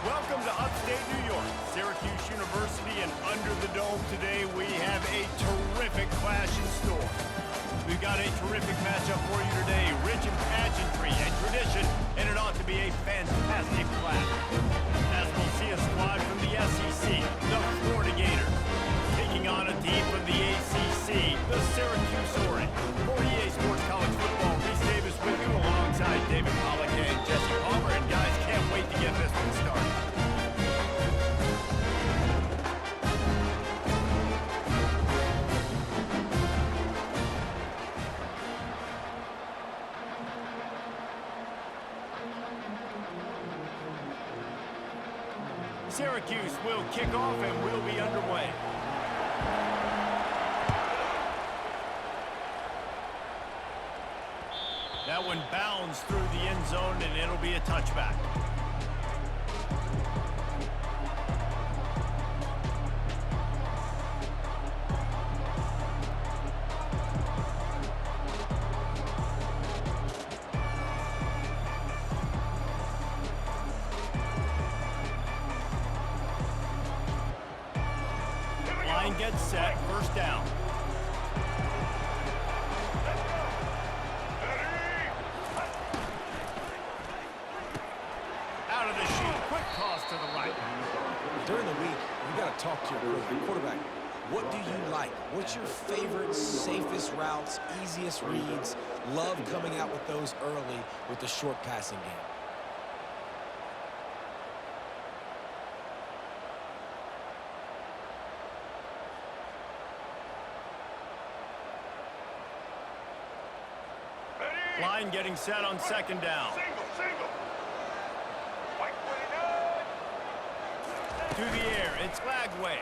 Welcome to upstate New York, Syracuse University, and under the dome today we have a terrific clash in store. We've got a terrific matchup for you today, rich in pageantry and tradition, and it ought to be a fantastic clash. As we'll see a squad from the SEC, the Florida Gators, taking on a team from the ACC, the Syracuse Orange. For EA Sports College Football, Reese Davis with you alongside David Pollack and Jesse Palmer, and guys, can't wait to get this one started. Syracuse will kick off and we'll be underway. That one bounds through the end zone and it'll be a touchback. Line gets set, first down. Out of the chute, quick toss to the right. During the week, you got to talk to your quarterback. What do you like? What's your favorite, safest routes, easiest reads? Love coming out with those early with the short passing game. Line getting set on second down. Single. White 29. To the air, it's Lagway.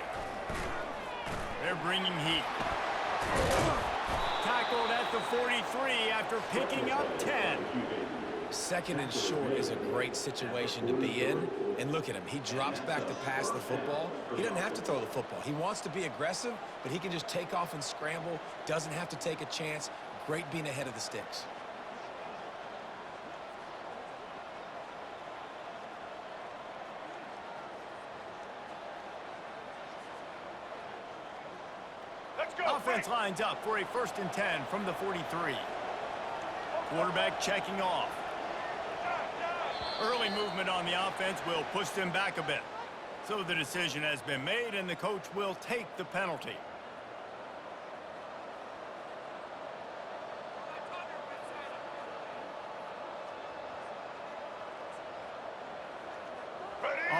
They're bringing heat. Tackled at the 43 after picking up 10. Second and short is a great situation to be in. And look at him. He drops back to pass the football. He doesn't have to throw the football. He wants to be aggressive, but he can just take off and scramble. Doesn't have to take a chance. Great being ahead of the sticks. Offense lines up for a 1st and 10 from the 43. Quarterback checking off. Early movement on the offense will push them back a bit. So the decision has been made and the coach will take the penalty.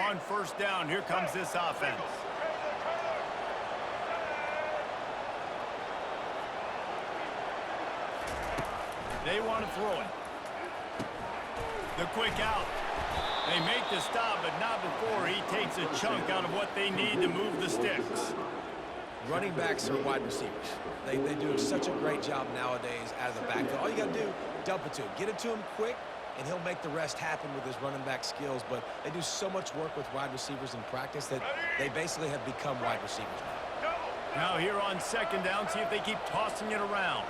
On first down, here comes this offense. They want to throw it. The quick out. They make the stop, but not before he takes a chunk out of what they need to move the sticks. Running backs are wide receivers. They do such a great job nowadays out of the backfield. All you got to do, dump it to him. Get it to him quick, and he'll make the rest happen with his running back skills. But they do so much work with wide receivers in practice that they basically have become wide receivers now. Now here on second down, see if they keep tossing it around.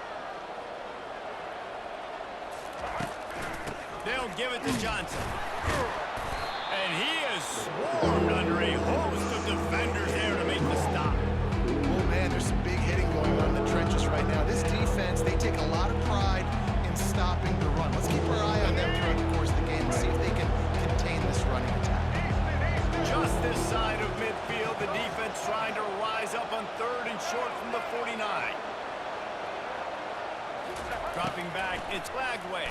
They'll give it to Johnson. And he is swarmed under a host of defenders there to make the stop. Oh, man, there's some big hitting going on in the trenches right now. This defense, they take a lot of pride in stopping the run. Let's keep our eye on them throughout the course of the game and see if they can contain this running attack. Just this side of midfield, the defense trying to rise up on 3rd and short from the 49. Dropping back, it's Lagway.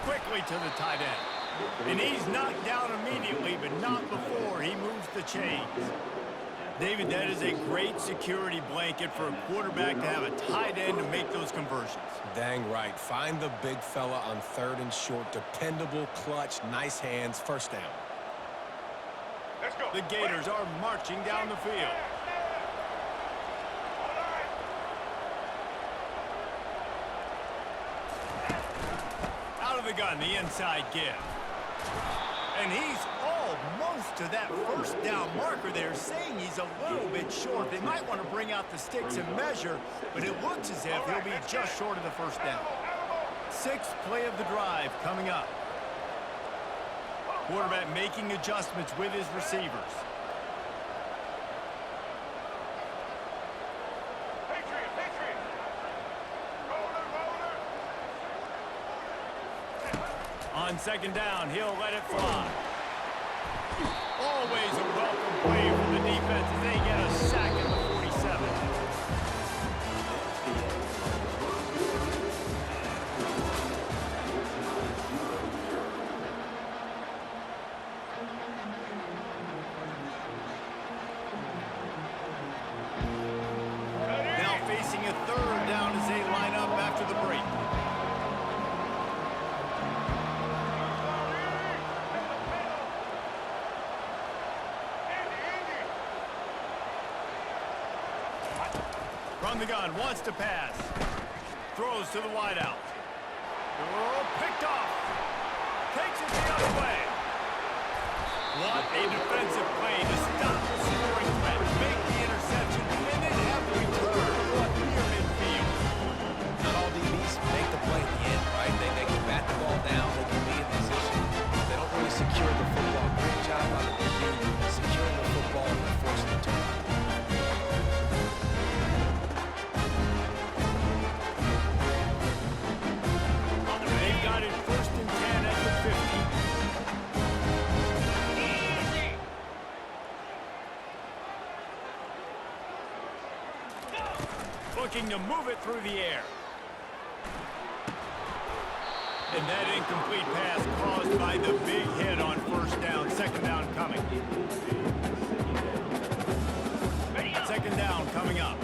Quickly to the tight end. And he's knocked down immediately, but not before he moves the chains. David, that is a great security blanket for a quarterback to have a tight end to make those conversions. Dang right. Find the big fella on 3rd and short. Dependable, clutch, nice hands, first down. Let's go. The Gators are marching down the field. Out of the gun, the inside give. And he's almost to that first down marker there, saying he's a little bit short. They might want to bring out the sticks and measure, but it looks as if he'll be just short of the first down. 6th play of the drive coming up. Quarterback making adjustments with his receivers. Patriot, Patriot. Roller, roller. On second down, he'll let it fly. Always a welcome play for the defense as they get a sack at the 47. Now facing a third down as they line up after the break. From the gun, wants to pass. Throws to the wideout. Oh, picked off. Takes it the other way. What a defensive play to stop the scoring threat, make the interception, and then have the return near midfield. Not all DBs make the play at the end, right? They can bat the ball down, they can be in position. They don't really secure the football. Great job by the DB securing the football and forcing the turnover. They've got it 1st and 10 at the 50. Looking to move it through the air. And that incomplete pass caused by the big hit on 1st down. 2nd down coming. 2nd down coming up.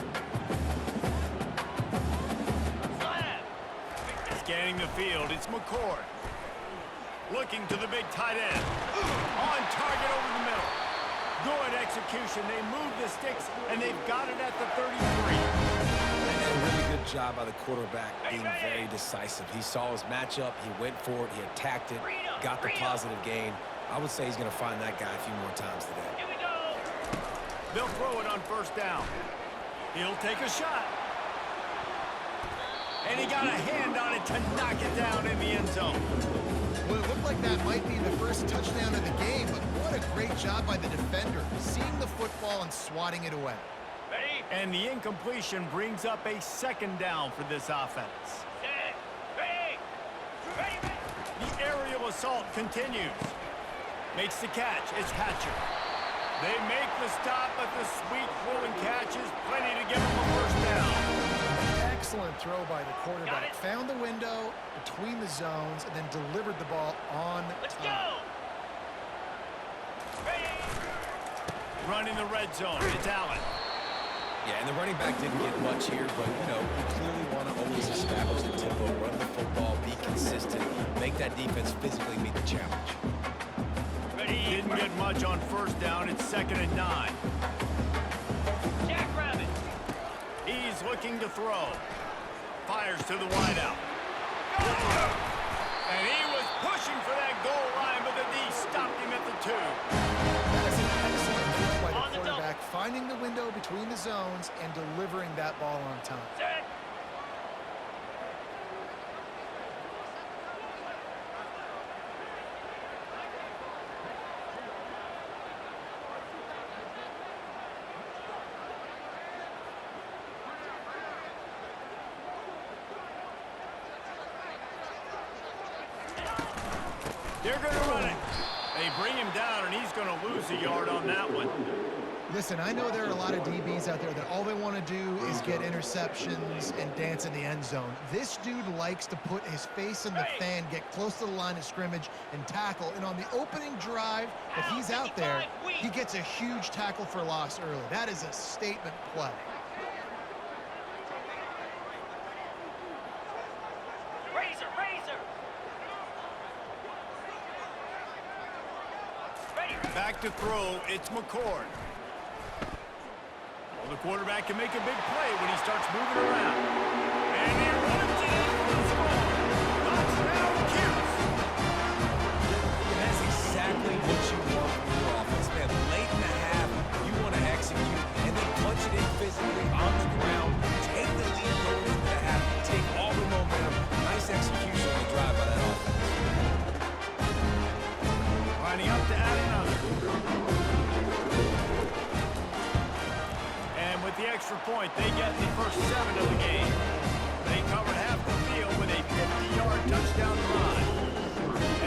Scanning the field, it's McCord. Looking to the big tight end. On target over the middle. Good execution. They move the sticks, and they've got it at the 33. And a really good job by the quarterback being very decisive. He saw his matchup, he went for it, he attacked it, got the positive gain. I would say he's going to find that guy a few more times today. Here we go. They'll throw it on 1st down. He'll take a shot. And he got a hand on it to knock it down in the end zone. Well, it looked like that might be the first touchdown of the game, but what a great job by the defender, seeing the football and swatting it away. Ready? And the incompletion brings up a 2nd down for this offense. Set. Ready. Ready, ready. The aerial assault continues. Makes the catch. It's Hatcher. They make the stop, but the sweet rolling catch is plenty to give them a 1st down. Excellent throw by the quarterback. Found the window between the zones and then delivered the ball on Let's time. go. Ready. Running the red zone. It's Allen. Yeah, and the running back didn't get much here, but, you know, you clearly want to always establish the tempo, run the football, be consistent, make that defense physically meet the challenge. Ready. Didn't get much on 1st down. It's 2nd and 9. Jackrabbit. He's looking to throw. Fires to the wideout. And he was pushing for that goal line, but the D stopped him at the 2. That is an excellent throw by On the the quarterback, finding the window between the zones and delivering that ball on time. Set. They're going to run it. They bring him down, and he's going to lose a yard on that one. Listen, I know there are a lot of DBs out there that all they want to do is get interceptions and dance in the end zone. This dude likes to put his face in the fan, get close to the line of scrimmage, and tackle. And on the opening drive that he's out there, he gets a huge tackle for loss early. That is a statement play. Razor, razor. Ready. Back to throw, it's McCord. Well, the quarterback can make a big play when he starts moving around. And he runs it in for the score. Touchdown, Cuse. And that's exactly what you want from your offense, man. Late in the half, you want to execute and then punch it in physically on the ground, take the lead going into the half, take all the momentum. Nice execution on the drive by that offense. On point they get in the first 7 of the game. They covered half the field with a 50-yard touchdown run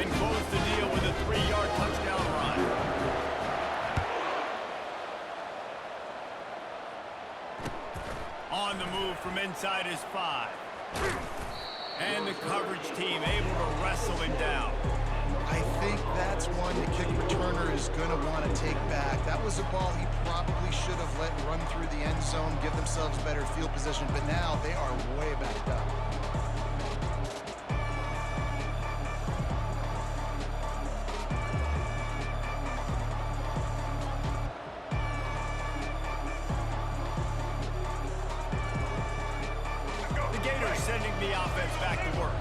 and closed the deal with a 3-yard touchdown run. On the move from inside his 5. And the coverage team able to wrestle him down. I think that's one the kick returner is going to want to take back. That was a ball he probably should have let run through the end zone, give themselves better field position, but now they are way backed up. The Gators sending the offense back to work.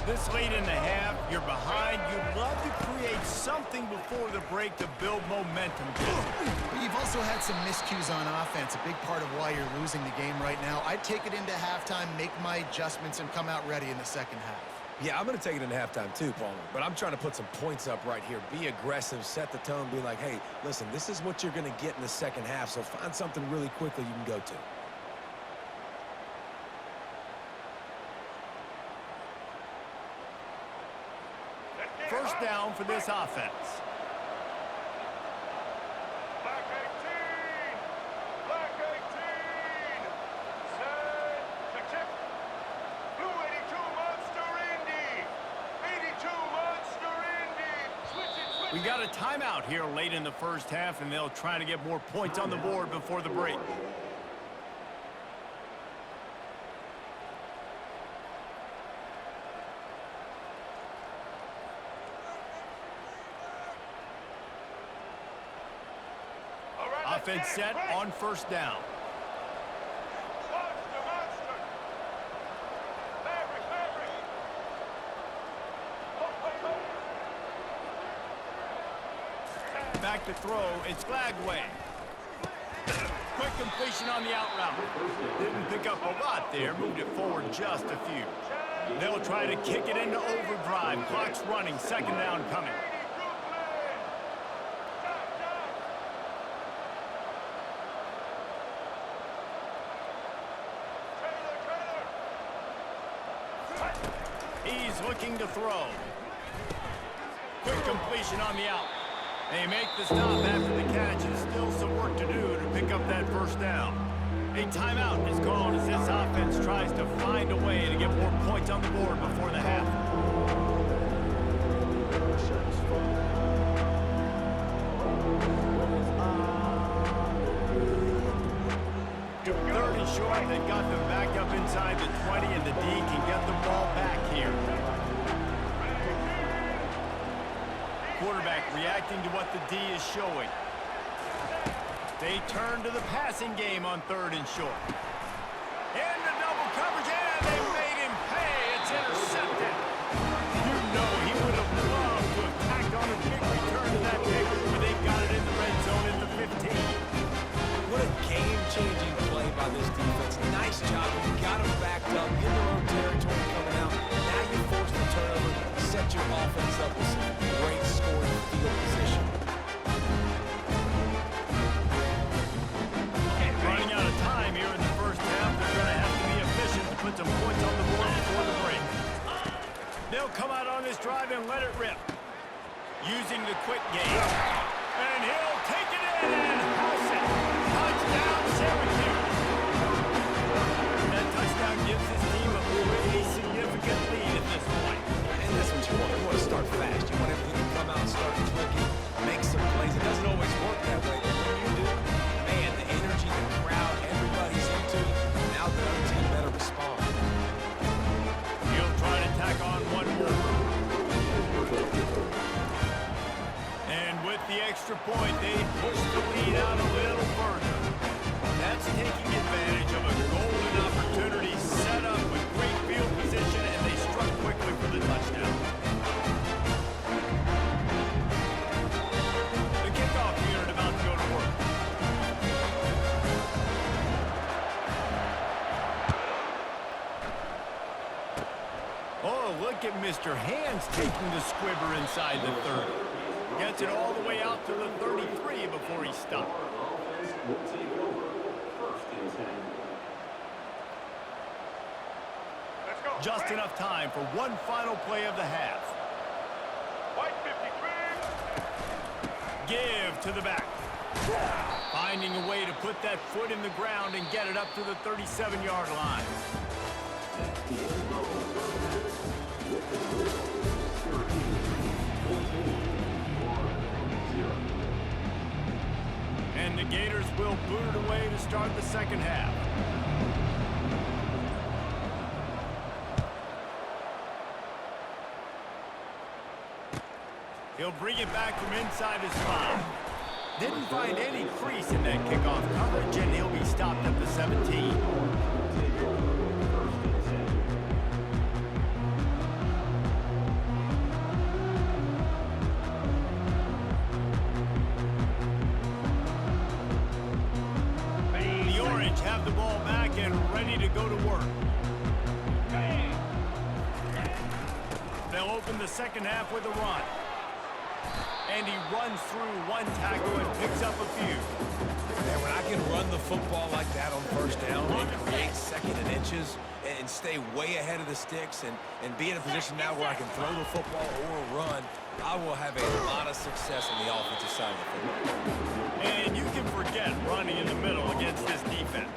This late in the half, you're behind. You'd love to create something before the break to build momentum. But you've also had some miscues on offense, a big part of why you're losing the game right now. I'd take it into halftime, make my adjustments, and come out ready in the second half. Yeah, I'm going to take it into halftime too, Palmer. But I'm trying to put some points up right here. Be aggressive, set the tone, be like, hey, listen, this is what you're going to get in the second half, so find something really quickly you can go to. First down for this offense. Black 18! Black 18! Set, check. Blue 82 Monster Indy! 82 Monster Indy! Switch it, switch We got a timeout here late in the first half, and they'll try to get more points on the board before the break. Offense set on first down. Monster, monster! Maverick, Maverick! Back to throw, it's Glagway. Quick completion on the out route. Didn't pick up a lot there, moved it forward just a few. They'll try to kick it into overdrive. Clock's running, second down coming. He's looking to throw. Quick completion on the out. They make the stop after the catch, and still some work to do to pick up that first down. A timeout is called as this offense tries to find a way to get more points on the board before the half. Third and short, they got them back up inside the 20, and the D can get the ball back here. Quarterback reacting to what the D is showing. They turn to the passing game on third and short. Into double coverage, and they made him pay. It's intercepted. You know he would have loved to have tacked on a big return to that pick, but they got it in the red zone at the 15. What a game-changing play by this defense. Nice job. You got them backed up in their own territory coming out. Now you force the turnover, set your offense up with some great scoring field position. Running out of time here in the first half. They're going to have to be efficient to put some points on the board before the break. They'll come out on this drive and let it rip. Using the quick game. And he'll take it in and house it. Touchdown, Syracuse. That touchdown gives his team a pretty significant lead at this point. And that's what you want. You want to start fast. You want everything to come out and start clicking, make some plays. It doesn't always work that way, but when you do, man, the energy, the crowd, everybody's into it. Now the other team better respond. He'll try to tack on one more. And with the extra point, they push the lead out a little further. That's taking advantage of a golden opportunity set up with great field position, and they struck quickly for the touchdown. The kickoff unit about to go to work. Oh, look at Mr. Hands taking the squibber inside the 30. Gets it all the way out to the 33 before he stopped. Let's go. Just enough time for one final play of the half. White 53. Give to the back. Finding a way to put that foot in the ground and get it up to the 37-yard line. And the Gators will boot it away to start the second half. He'll bring it back from inside his 5. Didn't find any crease in that kickoff coverage, and he'll be stopped at the 17. The Orange have the ball back and ready to go to work. They'll open the second half with a run. And he runs through one tackle and picks up a few. Man, when I can run the football like that on first down and create second and inches and stay way ahead of the sticks and be in a position now where I can throw the football or run, I will have a lot of success on the offensive side of the football. And you can forget running in the middle against this defense.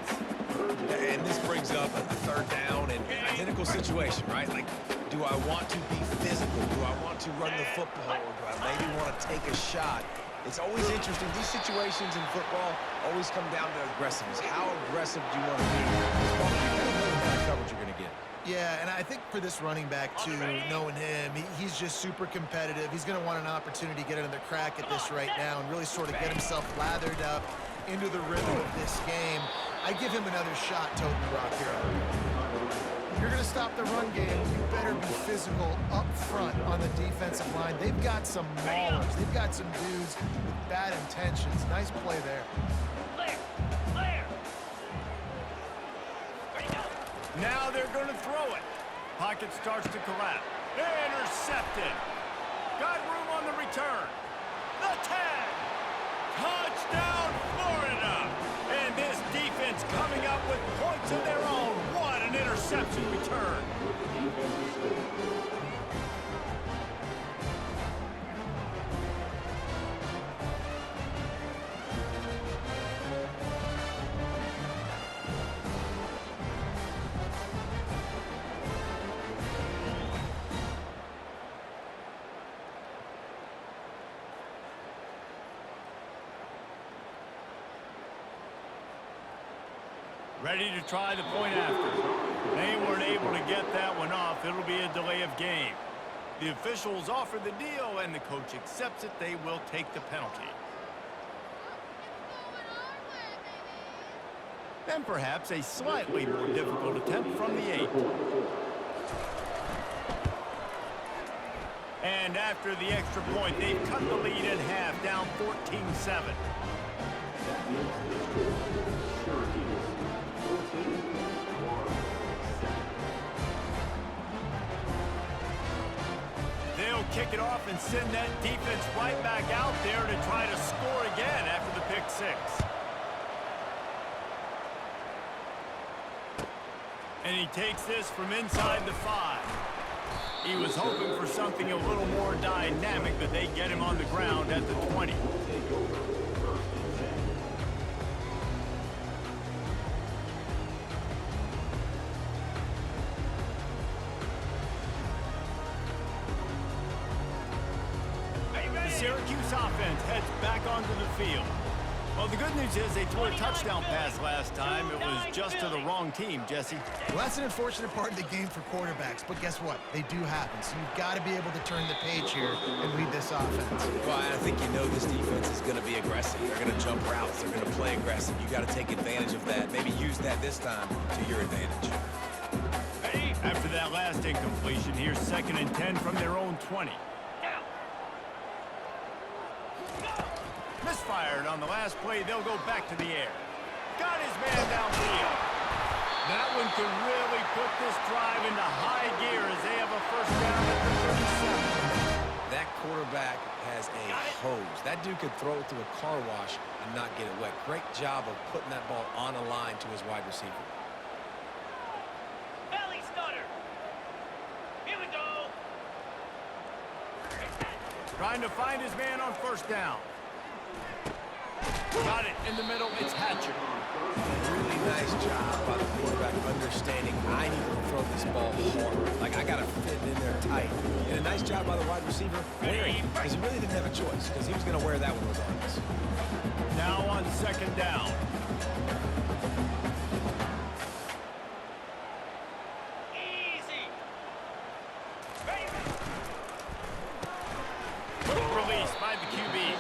And this brings up a third down and identical situation, right? Like, do I want to be physical? Do I want to run the football? Or do I maybe want to take a shot? It's always interesting. These situations in football always come down to aggressiveness. How aggressive do you want to be? It's probably depending on what kind of coverage you're going to get. Yeah, and I think for this running back, too, knowing him, he's just super competitive. He's going to want an opportunity to get another crack at this right now and really sort of get himself lathered up into the rhythm of this game. I give him another shot, toting the rock here. If you're going to stop the run game, you better be physical up front on the defensive line. They've got some maulers. They've got some dudes with bad intentions. Nice play there. Now they're going to throw it. Pocket starts to collapse. Intercepted. Got room on the return. The 10. Touchdown, Florida. And this defense coming up with points of their own. What an interception return. Ready to try the point after. They weren't able to get that one off. It'll be a delay of game. The officials offer the deal, and the coach accepts it. They will take the penalty. And perhaps a slightly more difficult attempt from the 8. And after the extra point, they've cut the lead in half, down 14-7. They'll kick it off and send that defense right back out there to try to score again after the pick 6. And he takes this from inside the 5. He was hoping for something a little more dynamic, but they get him on the ground at the 20. The Syracuse offense heads back onto the field. Well, the good news is they threw a touchdown pass last time. It was just to the wrong team, Jesse. Well, that's an unfortunate part of the game for quarterbacks, but guess what? They do happen, so you've got to be able to turn the page here and lead this offense. Well, I think you know this defense is going to be aggressive. They're going to jump routes. They're going to play aggressive. You got to take advantage of that. Maybe use that this time to your advantage. After that last incompletion, here's 2nd and 10 from their own 20. Misfired on the last play. They'll go back to the air. Got his man downfield. That one could really put this drive into high gear as they have a first down at the 37. That quarterback has a hose. That dude could throw it through a car wash and not get it wet. Great job of putting that ball on a line to his wide receiver. Belly stutter. Here we go. Trying to find his man on first down. Got it in the middle. It's Hatcher. Really nice job by the quarterback understanding I need to throw this ball hard. Like, I got to fit it in there tight. And a nice job by the wide receiver wearing it, because he really didn't have a choice, because he was going to wear that one regardless. Now on second down. Easy. Baby. Quick release by the QB.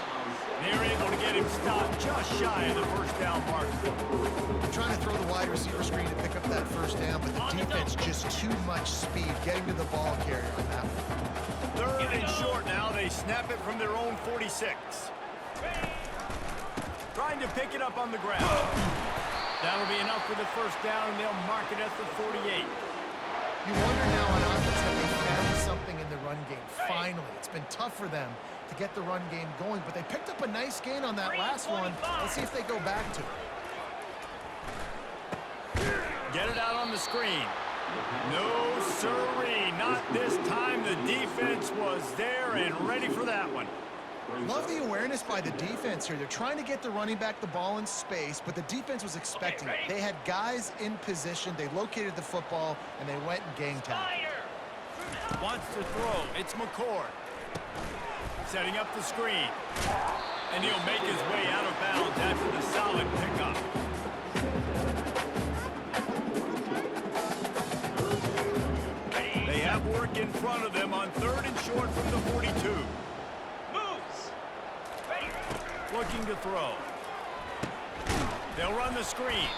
They're able to get him stopped just shy of the first down mark. They're trying to throw the wide receiver screen to pick up that first down, but the defense just too much speed getting to the ball carrier on that one. Third and short now. They snap it from their own 46. Trying to pick it up on the ground. That'll be enough for the first down, and they'll mark it at the 48. You wonder now on offense that they found something in the run game. Finally, it's been tough for them to get the run game going, but they picked up a nice gain on that last one. Let's see if they go back to it. Get it out on the screen. No, sirree, not this time. The defense was there and ready for that one. Love the awareness by the defense here. They're trying to get the running back the ball in space, but the defense was expecting it. They had guys in position. They located the football, and they went and gang tagged. Wants to throw. It's McCord. Setting up the screen. And he'll make his way out of bounds after the solid pickup. They have work in front of them on third and short from the 42. Moves. Ready. Looking to throw. They'll run the screen.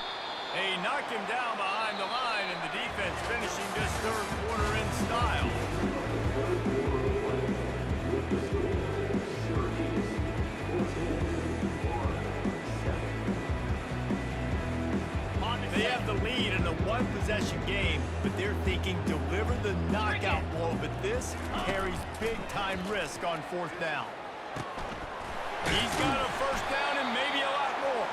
They knock him down behind the line, and the defense finishing this third quarter in style. They have the lead in a one-possession game, but they're thinking deliver the knockout blow, but this carries big-time risk on fourth down. He's got a first down and maybe a lot more.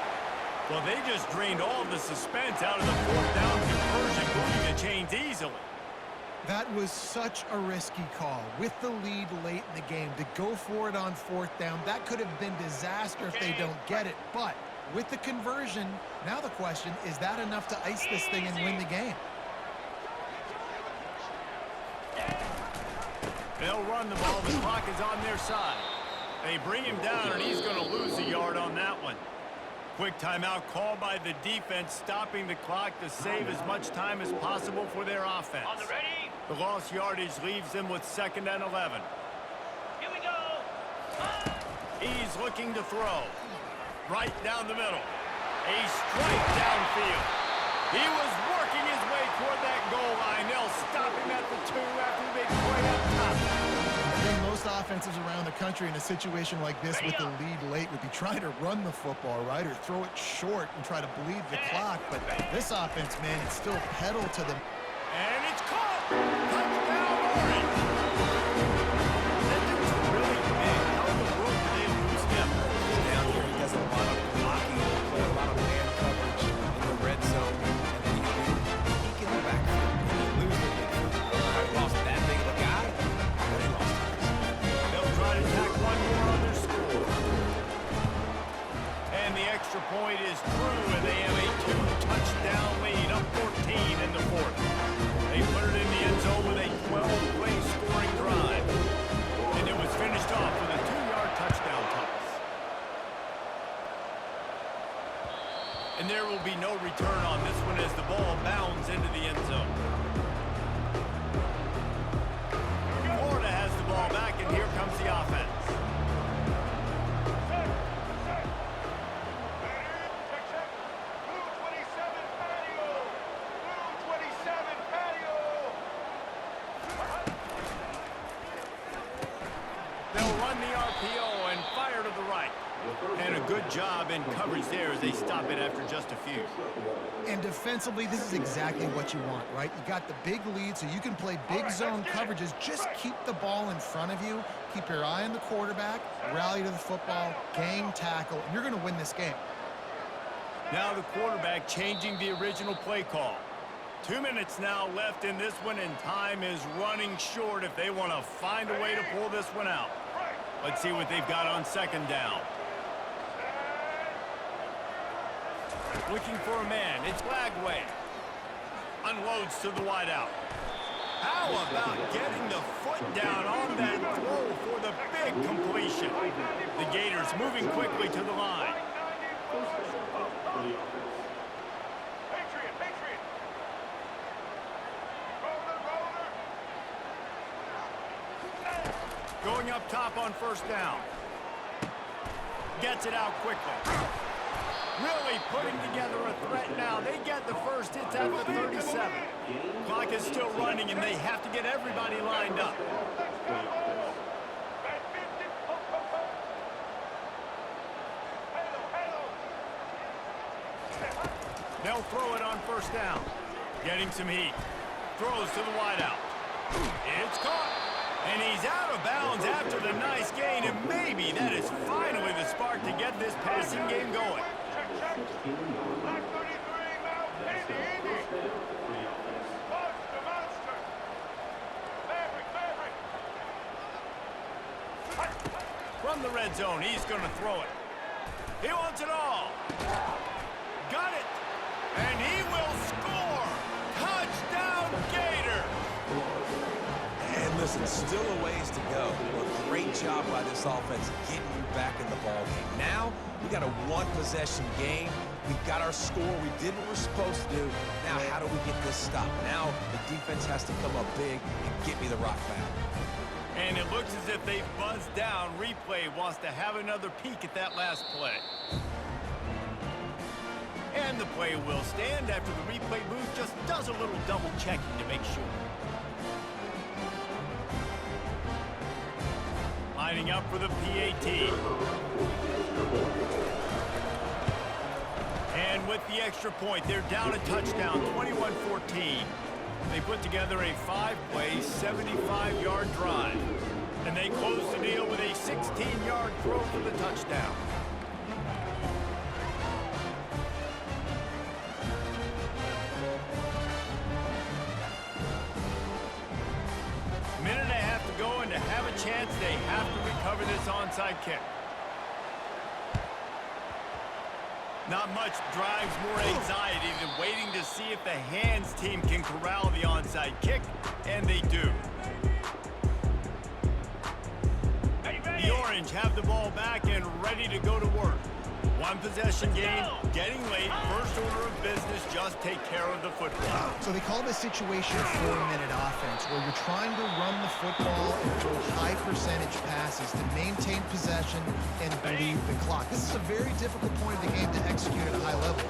Well, they just drained all of the suspense out of the fourth down conversion, moving the chains easily. That was such a risky call. With the lead late in the game, to go for it on fourth down, that could have been disaster if they don't get it. But with the conversion, now the question, is that enough to ice this thing and win the game? They'll run the ball. The clock is on their side. They bring him down, and he's going to lose a yard on that one. Quick timeout called by the defense, stopping the clock to save as much time as possible for their offense. On the ready. The lost yardage leaves them with 2nd and 11. Here we go. He's looking to throw. Right down the middle. A strike downfield. He was working his way toward that goal line. They'll stop him at the 2 after the big play up top. I think most offenses around the country in a situation like this with the lead late would be trying to run the football, right, or throw it short and try to bleed the clock. But this offense, man, it's still pedal to the... And it's caught! Touchdown, Orange! That dude's really big. How in the world did they lose him? Down here, he does a lot of blocking, play a lot of man coverage in the red zone, and then he can peek in the backfield, and he loses the midfield. I don't know how he lost that big of a guy, but he lost it. They'll try to tack one more on their score. And the extra point is true, and they have a 2-touchdown lead, up 14 in the fourth. They put it in the end zone with a 12-play scoring drive. And it was finished off with a 2-yard touchdown toss. And there will be no return on this one as the ball bounds into the end zone. Florida has the ball back, and here comes the offense. They'll run the RPO and fire to the right. And a good job in coverage there as they stop it after just a few. And defensively, this is exactly what you want, right? You got the big lead, so you can play big zone coverages. Just keep the ball in front of you. Keep your eye on the quarterback, rally to the football, gang tackle, and you're going to win this game. Now the quarterback changing the original play call. 2 minutes now left in this one, and time is running short if they want to find a way to pull this one out. Let's see what they've got on second down. Looking for a man. It's Lagway. Unloads to the wideout. How about getting the foot down on that throw for the big completion? The Gators moving quickly to the line. Going up top on first down. Gets it out quickly. Really putting together a threat now. They get the first. It's at the 37. Clock is still running, and they have to get everybody lined up. They'll throw it on first down. Getting some heat. Throws to the wideout. It's caught. And he's out of bounds after the nice gain, and maybe that is finally the spark to get this passing game going. From the red zone, he's going to throw it. He wants it all. Got it. And he will score. Touchdown, Gator. And listen, still a ways to go. A great job by this offense getting you back in the ball game. Now, we got a one-possession game. We got our score. We did what we're supposed to do. Now, how do we get this stopped? Now, the defense has to come up big and get me the rock back. And it looks as if they've buzzed down. Replay wants to have another peek at that last play. And the play will stand after the replay booth just does a little double checking to make sure. Lining up for the PAT. And with the extra point, they're down a touchdown, 21-14. They put together a 5-play, 75-yard drive. And they close the deal with a 16-yard throw for the touchdown. Minute and a half to go, and to have a chance, they have to recover this onside kick. Not much drives more anxiety than waiting to see if the hands team can corral the onside kick, and they do. The Orange have the ball back and ready to go to work. One possession game, getting late, first order of business, just take care of the football. So they call this situation a 4-minute offense, where you're trying to run the football and throw high percentage passes to maintain possession and bleed the clock. This is a very difficult point of the game to execute at a high level.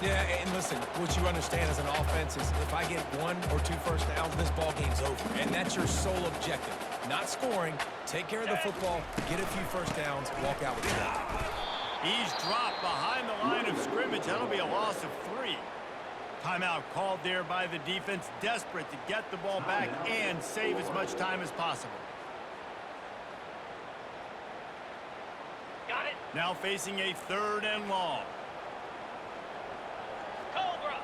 Yeah, and listen, what you understand as an offense is if I get 1 or 2 first downs, this ball game's over. And that's your sole objective. Not scoring, take care of the football, get a few first downs, walk out with the ball. He's dropped behind the line of scrimmage. That'll be a loss of 3. Timeout called there by the defense, desperate to get the ball back and save as much time as possible. Got it. Now facing a 3rd and long. Cobra.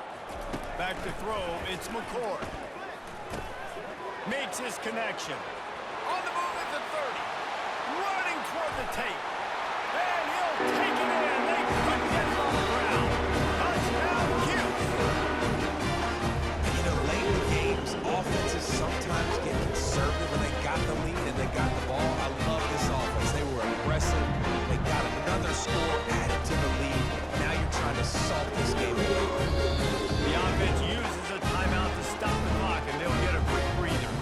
Back to throw, it's McCord. Makes his connection. On the move at the 30. Running toward the tape. And he'll take it in. They couldn't get it on the ground. Touchdown, Cuse. You know, late in games, offenses sometimes get conservative when they got the lead and they got the ball. I love this offense. They were aggressive. They got another score added to the lead. Now you're trying to salt this game away. The offense uses a timeout to stop the clock, and they'll get a quick breather.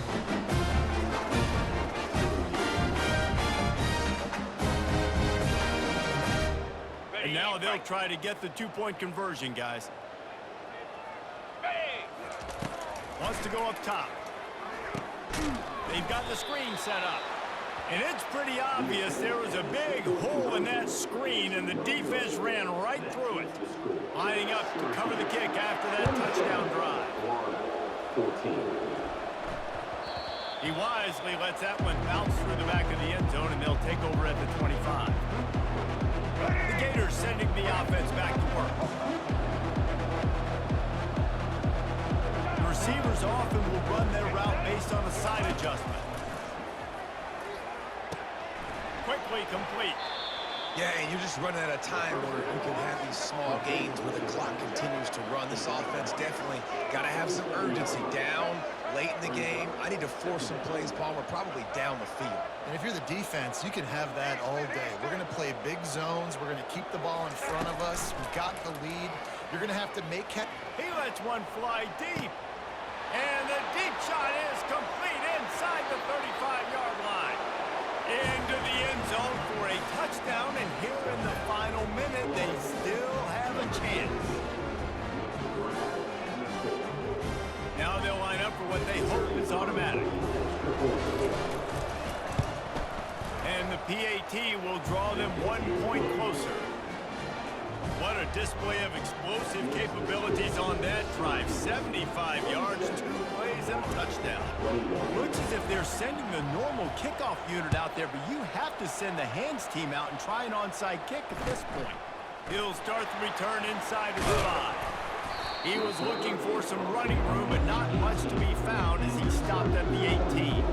And now they'll try to get the 2-point conversion, guys. Wants to go up top. They've got the screen set up. And it's pretty obvious there was a big hole in that screen, and the defense ran right through it. Lining up to cover the kick after that touchdown drive. 14. He wisely lets that one bounce through the back of the end zone, and they'll take over at the 25. The Gators sending the offense back to work. The receivers often will run their route based on a side adjustment. Quickly complete. Yeah, and you're just running at a time where you can have these small gains where the clock continues to run. This offense definitely got to have some urgency. Down late in the game, I need to force some plays, Palmer, probably down the field. And if you're the defense, you can have that all day. We're going to play big zones. We're going to keep the ball in front of us. We've got the lead. You're going to have to make... He lets one fly deep. And the deep shot is complete inside the 35-yard line. Into the end zone for a touchdown, and here in the final minute, they still have a chance. Now they'll line up for what they hope is automatic. And the PAT will draw them 1 point closer. What a display of explosive capabilities on that drive. 75 yards, 2 plays, and a touchdown. Looks as if they're sending the normal kickoff unit out there, but you have to send the hands team out and try an onside kick at this point. He'll start the return inside of the 5. He was looking for some running room, but not much to be found as he stopped at the 18.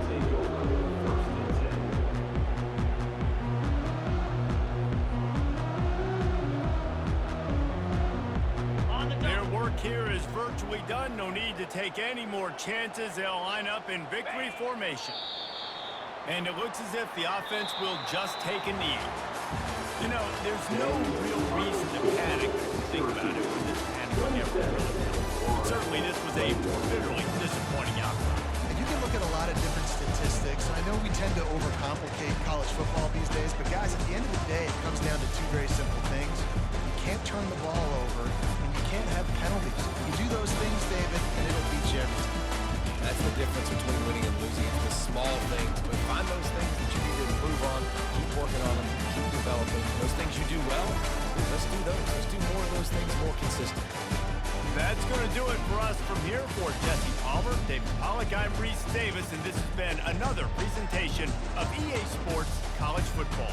Here is virtually done. No need to take any more chances. They'll line up in victory formation. And it looks as if the offense will just take a knee. You know, there's no real reason to panic if you think about it when this panic will never really happen. Certainly this was a bitterly disappointing outcome. And you can look at a lot of different statistics. I know we tend to overcomplicate college football these days, but guys, at the end of the day, it comes down to 2 very simple things. You can't turn the ball over, and you can't have penalties. You do those things, David, and it'll beat you every time. That's the difference between winning and losing. It's the small things, but find those things that you need to improve on, keep working on them, keep developing. Those things you do well, let's do those. Let's do more of those things more consistent. That's going to do it for us from here. For Jesse Palmer, David Pollack, I'm Reese Davis, and this has been another presentation of EA Sports College Football.